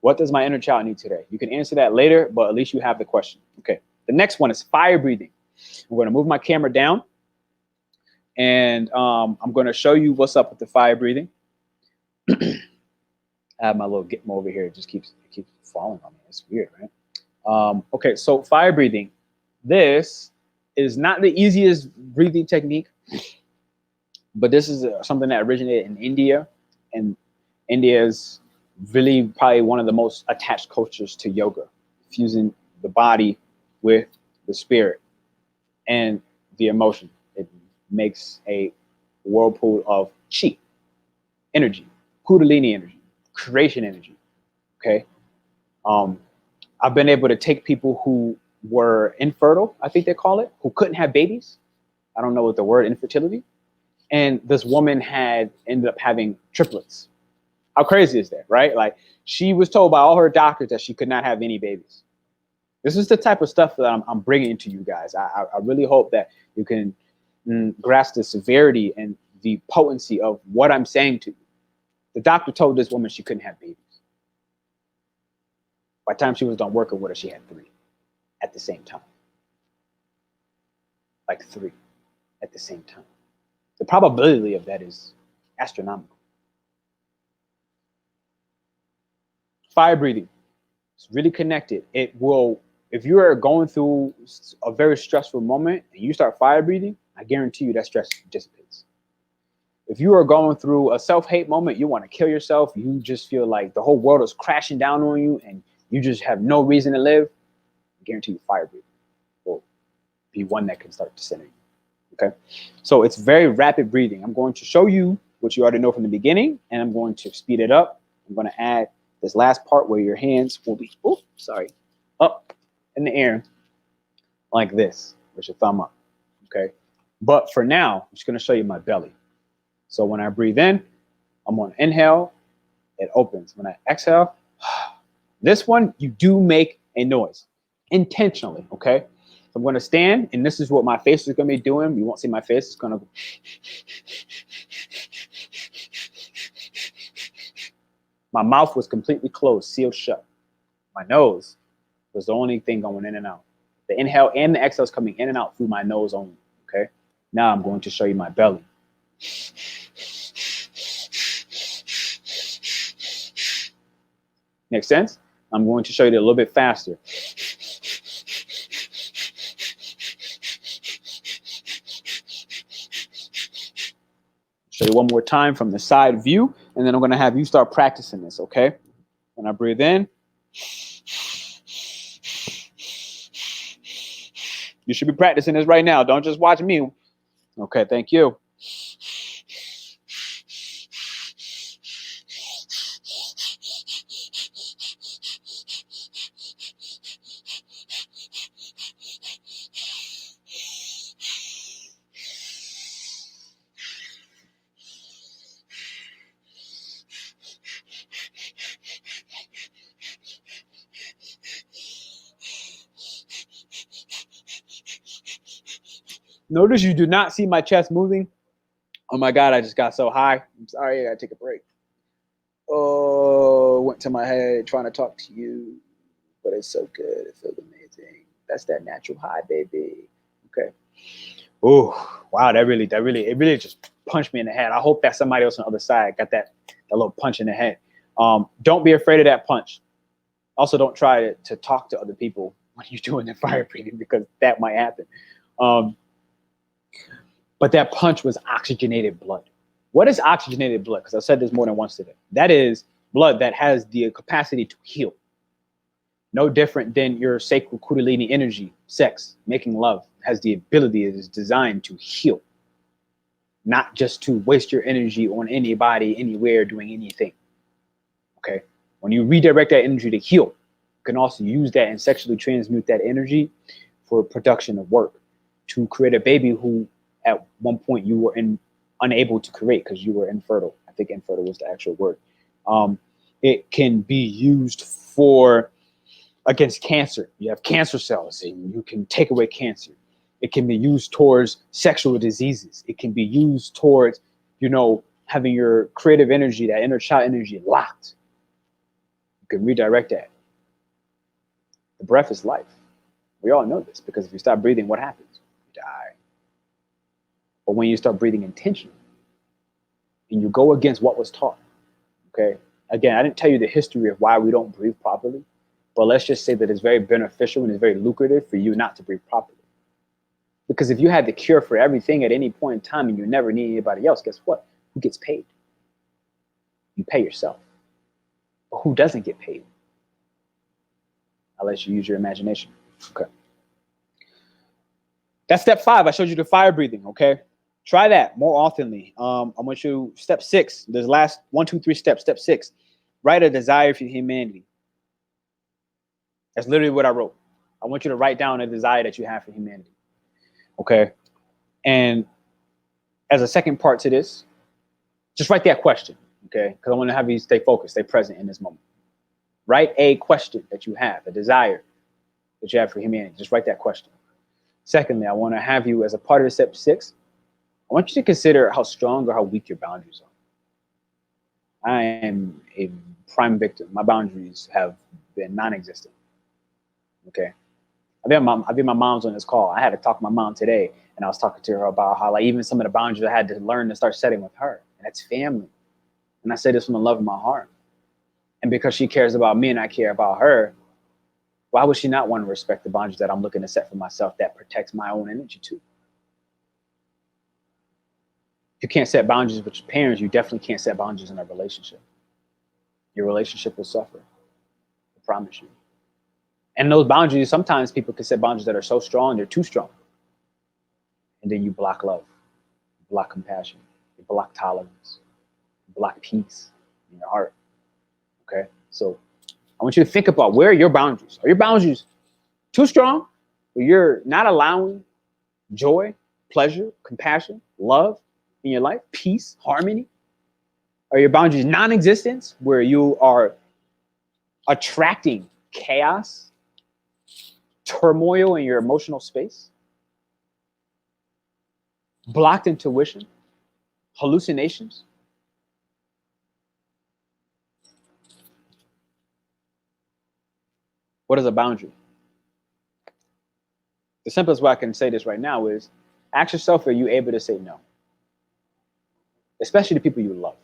What does my inner child need today? You can answer that later, but at least you have the question. Okay, the next one is fire breathing. I'm going to move my camera down, and I'm going to show you what's up with the fire breathing. I have my little Gitmo over here. It keeps falling on me. It's weird, right? Okay, so fire breathing. This is not the easiest breathing technique, but this is something that originated in India, and India is really probably one of the most attached cultures to yoga, fusing the body with the spirit and the emotion. It makes a whirlpool of chi, energy, kundalini energy, creation energy, okay? I've been able to take people who were infertile, I think they call it, who couldn't have babies. I don't know what the word infertility. And this woman ended up having triplets. How crazy is that, right? Like, she was told by all her doctors that she could not have any babies. This is the type of stuff that I'm bringing to you guys. I really hope that you can grasp the severity and the potency of what I'm saying to you. The doctor told this woman she couldn't have babies. By the time she was done working with her, she had 3 at the same time. Like 3 at the same time. The probability of that is astronomical. Fire breathing. It's really connected. It will, if you are going through a very stressful moment and you start fire breathing, I guarantee you that stress dissipates. If you are going through a self-hate moment, you want to kill yourself, you just feel like the whole world is crashing down on you and you just have no reason to live, I guarantee you fire breathing will be one that can start to center you. Okay, so it's very rapid breathing. I'm going to show you what you already know from the beginning, and I'm going to speed it up. I'm going to add this last part where your hands will be, up in the air like this, with your thumb up. Okay, but for now, I'm just going to show you my belly. So when I breathe in, I'm going to inhale, it opens. When I exhale, this one, you do make a noise intentionally, okay? So I'm going to stand, and this is what my face is going to be doing. You won't see my face. It's going to go. My mouth was completely closed, sealed shut. My nose was the only thing going in and out. The inhale and the exhale is coming in and out through my nose only, okay? Now I'm going to show you my belly. Make sense? I'm going to show you it a little bit faster. Show you one more time from the side view, and then I'm going to have you start practicing this, okay? When I breathe in, you should be practicing this right now. Don't just watch me. Okay, thank you. Notice you do not see my chest moving. Oh my God, I just got so high. I'm sorry, I gotta take a break. Oh, went to my head trying to talk to you, but it's so good. It feels amazing. That's that natural high, baby. Okay. Oh, wow, it really just punched me in the head. I hope that somebody else on the other side got that little punch in the head. Don't be afraid of that punch. Also, don't try to talk to other people when you're doing the fire breathing, because that might happen. But that punch was oxygenated blood. What is oxygenated blood? Because I've said this more than once today. That is blood that has the capacity to heal. No different than your sacral kundalini energy, sex, making love, has the ability, it is designed to heal. Not just to waste your energy on anybody, anywhere, doing anything. Okay? When you redirect that energy to heal, you can also use that and sexually transmute that energy for production of work, to create a baby who at one point you were unable to create because you were infertile. I think infertile was the actual word. It can be used for against cancer. You have cancer cells and you can take away cancer. It can be used towards sexual diseases. It can be used towards, having your creative energy, that inner child energy locked. You can redirect that. The breath is life. We all know this, because if you stop breathing, what happens? You die. But when you start breathing intentionally and you go against what was taught, okay? Again, I didn't tell you the history of why we don't breathe properly, but let's just say that it's very beneficial and it's very lucrative for you not to breathe properly. Because if you had the cure for everything at any point in time and you never need anybody else, guess what? Who gets paid? You pay yourself. But who doesn't get paid? I'll let you use your imagination. Okay. That's step 5. I showed you the fire breathing, okay? Try that more oftenly. I want you, step 6, there's last 1, 2, 3 steps. Step 6, write a desire for humanity. That's literally what I wrote. I want you to write down a desire that you have for humanity, okay? And as a second part to this, just write that question, okay? Because I want to have you stay focused, stay present in this moment. Write a question that you have, a desire that you have for humanity. Just write that question. Secondly, I want to have you, as a part of step 6, I want you to consider how strong or how weak your boundaries are. I am a prime victim. My boundaries have been non-existent. Okay. I think my mom's on this call. I had to talk to my mom today, and I was talking to her about how like even some of the boundaries I had to learn to start setting with her, and that's family. And I say this from the love of my heart. And because she cares about me and I care about her, why would she not want to respect the boundaries that I'm looking to set for myself that protects my own energy too? If you can't set boundaries with your parents, you definitely can't set boundaries in a relationship. Your relationship will suffer. I promise you. And those boundaries, sometimes people can set boundaries that are so strong, they're too strong. And then you block love, you block compassion, you block tolerance, you block peace in your heart. Okay? So I want you to think about, where are your boundaries? Are your boundaries too strong? Where you're not allowing joy, pleasure, compassion, love in your life, peace, harmony? Are your boundaries non-existent, where you are attracting chaos, turmoil in your emotional space, blocked intuition, hallucinations? What is a boundary? The simplest way I can say this right now is, ask yourself, are you able to say no? Especially to people you love,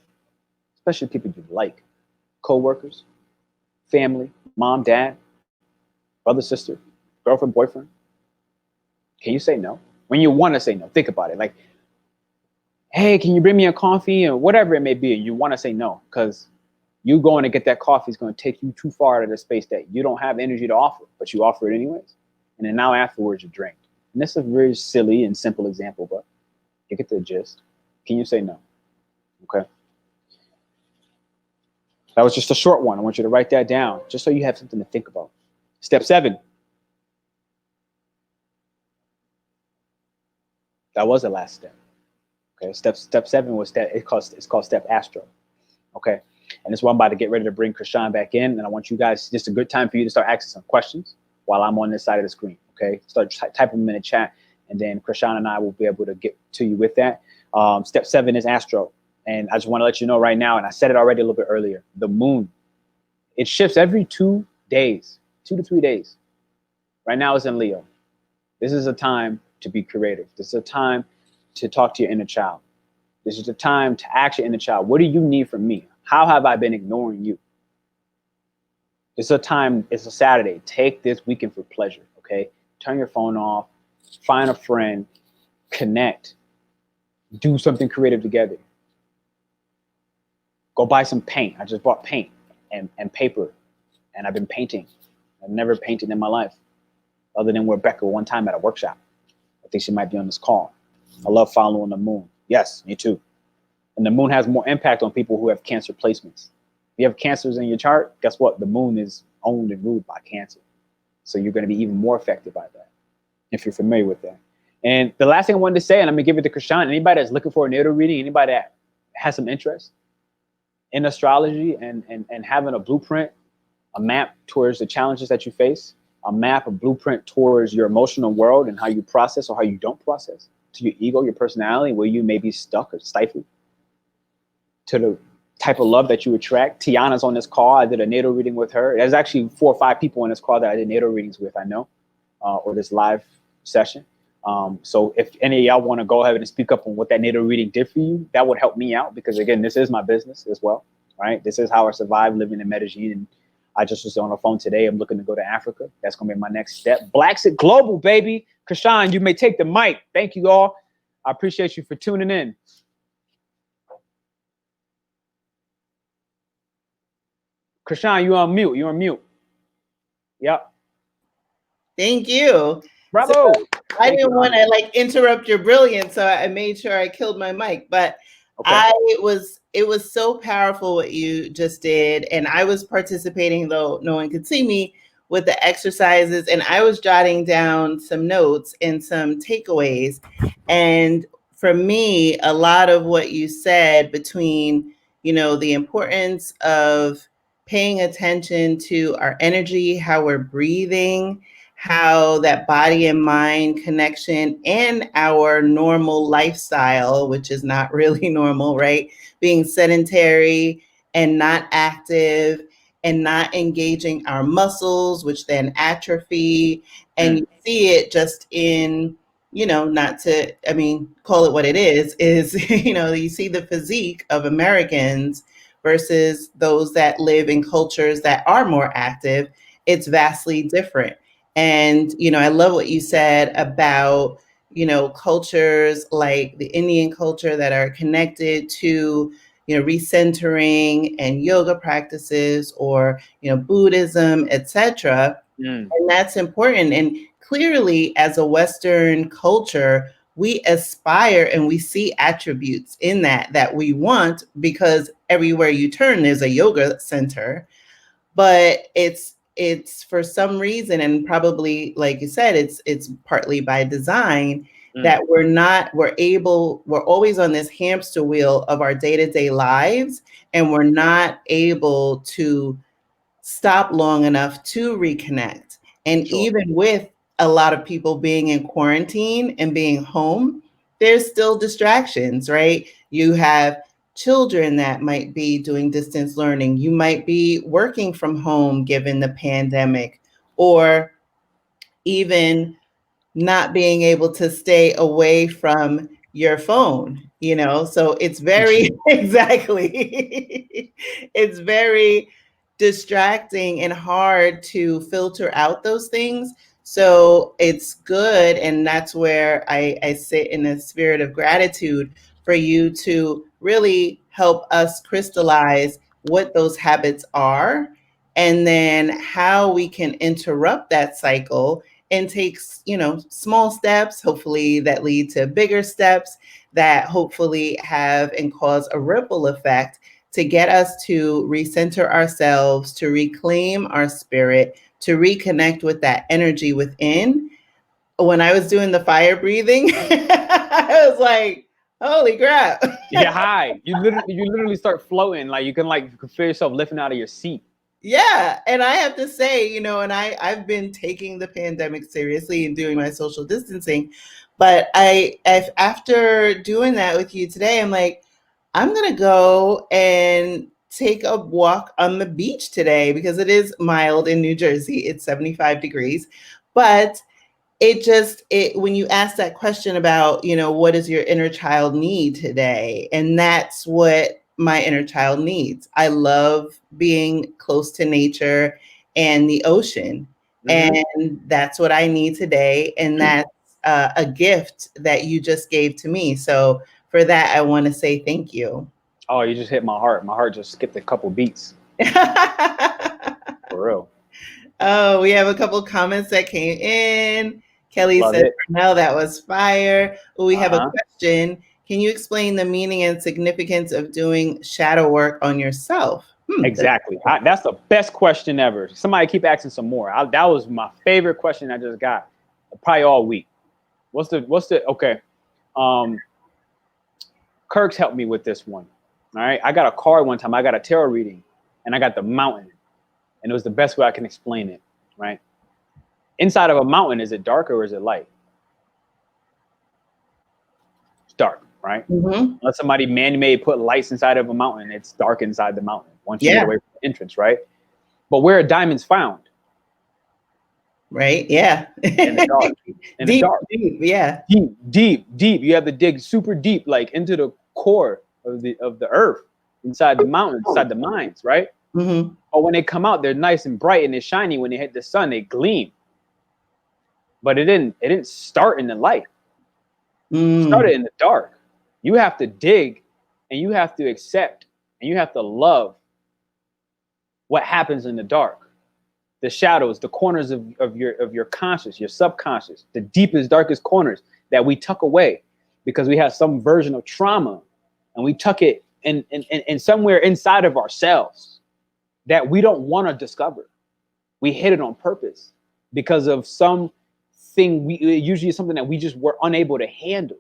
especially people you like, co-workers, family, mom, dad, brother, sister, girlfriend, boyfriend. Can you say no? When you want to say no, think about it. Like, hey, can you bring me a coffee, or whatever it may be, and you want to say no because you going to get that coffee is going to take you too far out of the space that you don't have energy to offer, but you offer it anyways. And then now afterwards you're drained. And this is a very silly and simple example, but you get the gist. Can you say no? Okay. That was just a short one. I want you to write that down just so you have something to think about. Step 7. That was the last step. Okay. Step 7 was it's called step Astro. Okay. And this is why I'm about to get ready to bring Krishan back in. And I want you guys, just a good time for you to start asking some questions while I'm on this side of the screen. Okay. Start typing them in the chat, and then Krishan and I will be able to get to you with that. Step 7 is Astro. And I just want to let you know right now, and I said it already a little bit earlier, the moon, it shifts every 2 days, 2 to 3 days. Right now it's in Leo. This is a time to be creative. This is a time to talk to your inner child. This is the time to ask your inner child, what do you need from me? How have I been ignoring you? It's a time, it's a Saturday. Take this weekend for pleasure, okay? Turn your phone off, find a friend, connect, do something creative together. Go buy some paint. I just bought paint and paper, and I've been painting. I've never painted in my life, other than Rebecca one time at a workshop. I think she might be on this call. I love following the moon. Yes, me too. And the moon has more impact on people who have Cancer placements. If you have Cancers in your chart, guess what? The moon is owned and ruled by Cancer. So you're going to be even more affected by that, if you're familiar with that. And the last thing I wanted to say, and I'm going to give it to Krishan, anybody that's looking for a natal reading, anybody that has some interest in astrology and having a blueprint, a map towards the challenges that you face, a map, a blueprint towards your emotional world and how you process or how you don't process, to your ego, your personality, where you may be stuck or stifled, to the type of love that you attract. Tiana's on this call. I did a natal reading with her. There's actually 4 or 5 people on this call that I did natal readings with, I know, or this live session. So if any of y'all want to go ahead and speak up on what that natal reading did for you, that would help me out, because again, this is my business as well, right? This is how I survive living in Medellin. And I just was on the phone today. I'm looking to go to Africa. That's going to be my next step. Blaxit Global, baby. Krishan, you may take the mic. Thank you all. I appreciate you for tuning in. Krishan, you on mute. You're on mute. Yep. Thank you. Bravo. So I didn't want to like interrupt your brilliance, so I made sure I killed my mic. But okay. It was so powerful what you just did, and I was participating, though no one could see me, with the exercises, and I was jotting down some notes and some takeaways. And for me, a lot of what you said between, the importance of paying attention to our energy, how we're breathing, how that body and mind connection, and our normal lifestyle, which is not really normal, right? Being sedentary and not active and not engaging our muscles, which then atrophy. And you see it just in, not to, call it what it is, you see the physique of Americans versus those that live in cultures that are more active. It's vastly different. And, I love what you said about, cultures like the Indian culture that are connected to, recentering and yoga practices, or, Buddhism, etc. And that's important. And clearly, as a Western culture, we aspire and we see attributes in that we want, because everywhere you turn, there's a yoga center. But it's for some reason, and probably like you said, it's partly by design, that we're always on this hamster wheel of our day-to-day lives, and we're not able to stop long enough to reconnect. And Sure. even with a lot of people being in quarantine and being home, there's still distractions, right? You have children that might be doing distance learning. You might be working from home given the pandemic, or even not being able to stay away from your phone, so it's very exactly it's very distracting and hard to filter out those things. So it's good, and that's where I sit in a spirit of gratitude for you to really help us crystallize what those habits are, and then how we can interrupt that cycle and takes, small steps, hopefully that lead to bigger steps that hopefully have and cause a ripple effect to get us to recenter ourselves, to reclaim our spirit, to reconnect with that energy within. When I was doing the fire breathing, I was like, holy crap. Yeah, high. You literally start floating. Like you can feel yourself lifting out of your seat. Yeah. And I have to say, and I've been taking the pandemic seriously and doing my social distancing. But after doing that with you today, I'm like, I'm going to go and take a walk on the beach today, because it is mild in New Jersey. It's 75 degrees. But when you ask that question about, what does your inner child need today? And that's what my inner child needs. I love being close to nature and the ocean. And that's what I need today. And that's a gift that you just gave to me. So for that, I want to say thank you. Oh, you just hit my heart. My heart just skipped a couple beats. For real. Oh, we have a couple comments that came in. Kelly Love says, it. Pernell, that was fire. We have a Uh-huh. question. Can you explain the meaning and significance of doing shadow work on yourself? Exactly. That's the best question ever. Somebody keep asking some more. That was my favorite question I just got, probably all week. Okay. Kirk's helped me with this one. All right. I got a card one time. I got a tarot reading, and I got the mountain, and it was the best way I can explain it. Right. Inside of a mountain, is it dark or is it light? It's dark, right? Mm-hmm. Unless somebody man-made put lights inside of a mountain, it's dark inside the mountain once you get away from the entrance, right? But where are diamonds found? Right. Yeah. In the dark. In the Deep, dark. deep. Yeah. Deep. You have to dig super deep, like into the core of the earth, inside the mountains, inside the mines, right? Mm-hmm. But when they come out, they're nice and bright and they're shiny. When they hit the sun, they gleam. But it didn't start in the light. It started in the dark. You have to dig, and you have to accept, and you have to love what happens in the dark. The shadows, the corners of your conscious, your subconscious, the deepest, darkest corners that we tuck away because we have some version of trauma, and we tuck it in somewhere inside of ourselves that we don't want to discover. We hid it on purpose because of something usually something that we just were unable to handle.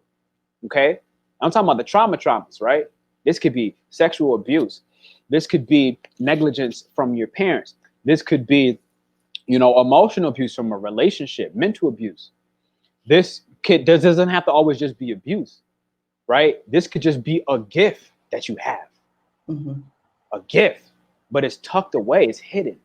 Okay, I'm talking about the traumas, right? This could be sexual abuse. This could be negligence from your parents. This could be, emotional abuse from a relationship, mental abuse. This doesn't have to always just be abuse, right? This could just be a gift that you have, a gift, but it's tucked away, it's hidden.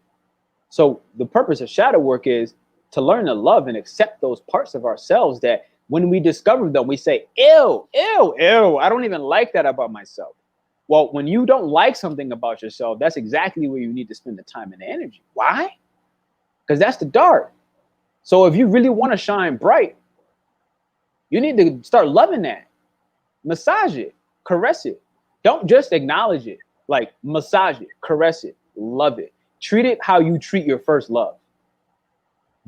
So the purpose of shadow work is to learn to love and accept those parts of ourselves that when we discover them, we say, ew, ew, ew, I don't even like that about myself. Well, when you don't like something about yourself, that's exactly where you need to spend the time and the energy. Why? Because that's the dark. So if you really want to shine bright, you need to start loving that. Massage it, caress it. Don't just acknowledge it. Like massage it, caress it, love it. Treat it how you treat your first love.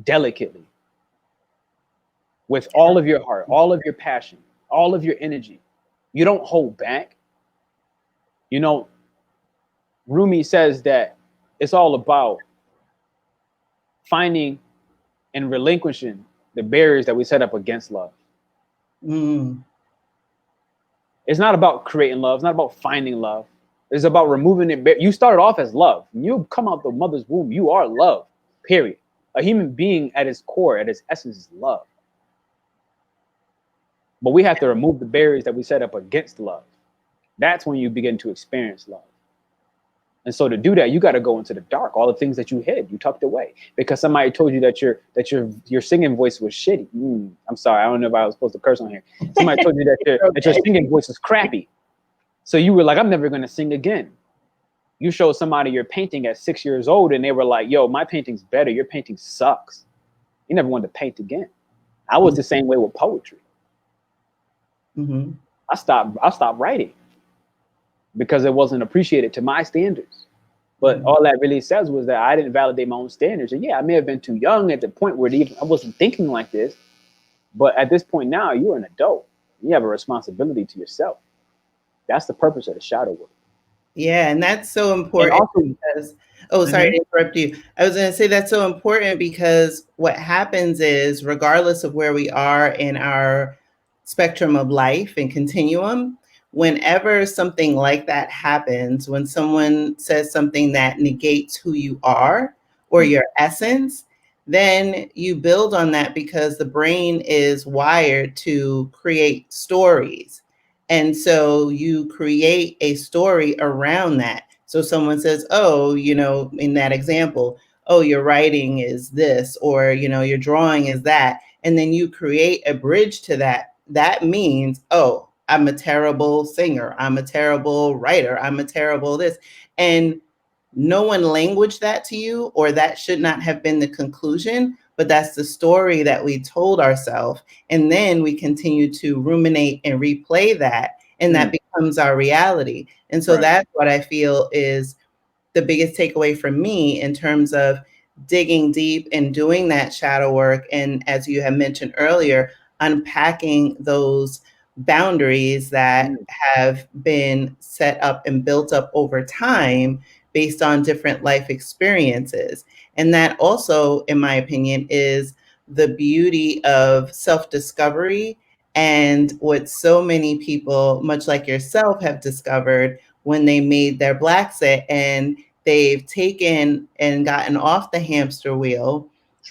Delicately. With all of your heart, all of your passion, all of your energy. You don't hold back. You know, Rumi says that it's all about finding and relinquishing the barriers that we set up against love. Mm. It's not about creating love. It's not about finding love. It's about removing it. You started off as love. When you come out the mother's womb, you are love, period. A human being at its core, at its essence, is love. But we have to remove the barriers that we set up against love. That's when you begin to experience love. And so to do that, you got to go into the dark, all the things that you hid, you tucked away, because somebody told you that your singing voice was shitty. I'm sorry, I don't know if I was supposed to curse on here. Somebody told you that your singing voice was crappy. So you were like, I'm never going to sing again. You showed somebody your painting at 6 years old, and they were like, yo, my painting's better. Your painting sucks. You never wanted to paint again. I was the same way with poetry. Mm-hmm. I stopped writing because it wasn't appreciated to my standards. But all that really says was that I didn't validate my own standards. And yeah, I may have been too young at the point where I wasn't thinking like this. But at this point now, you're an adult. You have a responsibility to yourself. That's the purpose of the shadow work. Yeah, and that's so important because, sorry to interrupt you. I was going to say that's so important because what happens is, regardless of where we are in our spectrum of life and continuum, whenever something like that happens, when someone says something that negates who you are or your essence, then you build on that because the brain is wired to create stories. And so you create a story around that. So someone says, oh, in that example, oh, your writing is this, or, your drawing is that. And then you create a bridge to that. That means, oh, I'm a terrible singer. I'm a terrible writer. I'm a terrible this. And no one languaged that to you, or that should not have been the conclusion, but that's the story that we told ourselves. And then we continue to ruminate and replay that, and that becomes our reality. And so that's what I feel is the biggest takeaway from me in terms of digging deep and doing that shadow work. And as you have mentioned earlier, unpacking those boundaries that have been set up and built up over time based on different life experiences. And that also, in my opinion, is the beauty of self-discovery and what so many people, much like yourself, have discovered when they made their Blaxit, and they've taken and gotten off the hamster wheel,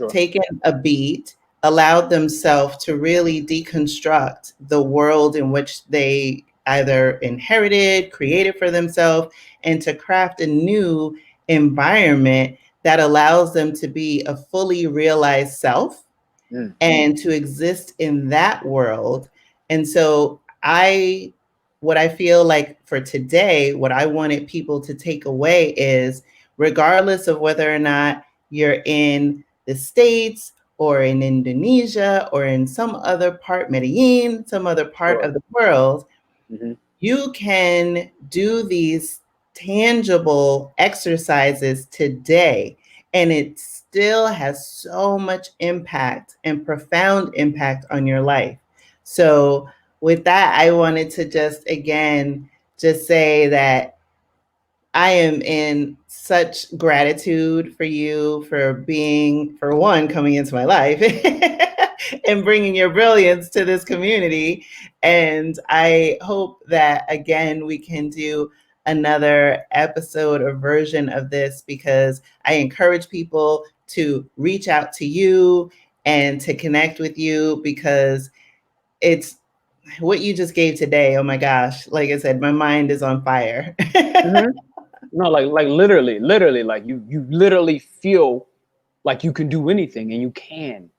taken a beat, allowed themselves to really deconstruct the world in which they either inherited, created for themselves, and to craft a new environment that allows them to be a fully realized self and to exist in that world. And so what I feel like for today, what I wanted people to take away is, regardless of whether or not you're in the States or in Indonesia or in some other part, Medellin, some other part of the world, you can do these tangible exercises today, and it still has so much impact and profound impact on your life. So with that, I wanted to just say that I am in such gratitude for you for one, coming into my life and bringing your brilliance to this community. And I hope that, again, we can do another episode or version of this, because I encourage people to reach out to you and to connect with you, because it's what you just gave today. Oh my gosh. Like I said, my mind is on fire. No, like literally, like you literally feel like you can do anything, and you can.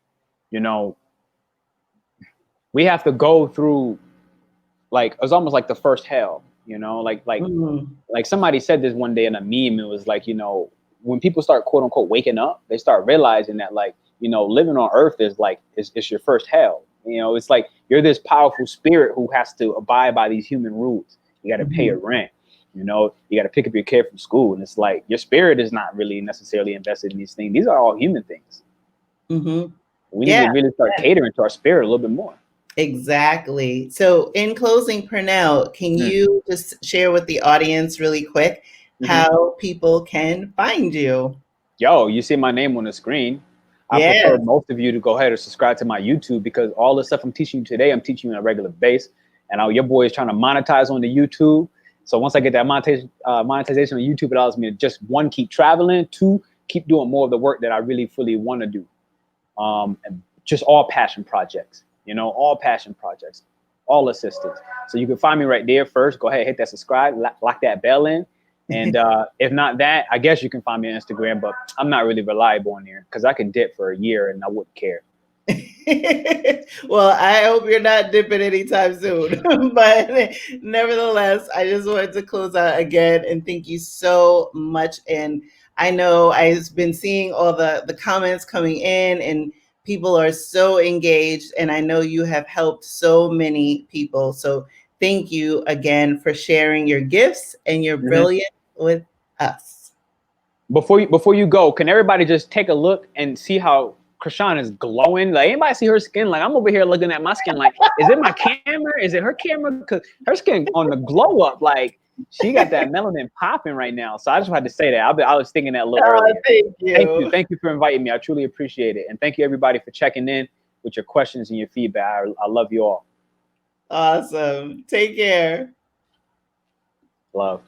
You know, we have to go through, like, it's almost like the first hell. You know, Mm, like somebody said this one day in a meme. It was like, when people start quote unquote waking up, they start realizing that, like, living on Earth is like it's your first hell. It's like you're this powerful spirit who has to abide by these human rules. You got to pay your mhm. rent. You got to pick up your kid from school, and it's like your spirit is not really necessarily invested in these things. These are all human things. Mhm. We need Yeah, to really start yeah, catering to our spirit a little bit more. exactly. So, in closing, Pernell, can Mm. you just share with the audience really quick Mm-hmm. how people can find you? Yo, you see my name on the screen. I prefer Yes. most of you to go ahead and subscribe to my YouTube, because all the stuff I'm teaching you today, I'm teaching you on a regular base. And your boy is trying to monetize on the YouTube. So once I get that monetization on YouTube, it allows me to, just one, keep traveling, two, keep doing more of the work that I really fully want to do. And just all passion projects, all passion projects, all assistance. So you can find me right there first. Go ahead, hit that subscribe, lock that bell in. And if not that, I guess you can find me on Instagram, but I'm not really reliable on there because I can dip for a year and I wouldn't care. Well, I hope you're not dipping anytime soon. But nevertheless, I just wanted to close out again and thank you so much. And I know I've been seeing all the comments coming in, and people are so engaged. And I know you have helped so many people. So thank you again for sharing your gifts and your Mm-hmm. brilliance with us. Before you go, can everybody just take a look and see how Krishan is glowing? Like, anybody see her skin? Like, I'm over here looking at my skin. Like, is it my camera? Is it her camera? Because her skin on the glow up. Like, she got that melanin popping right now. So I just had to say that. I was thinking that a little Oh, earlier. thank you. Thank you for inviting me. I truly appreciate it, and thank you everybody for checking in with your questions and your feedback. I love you all. Awesome. Take care. Love.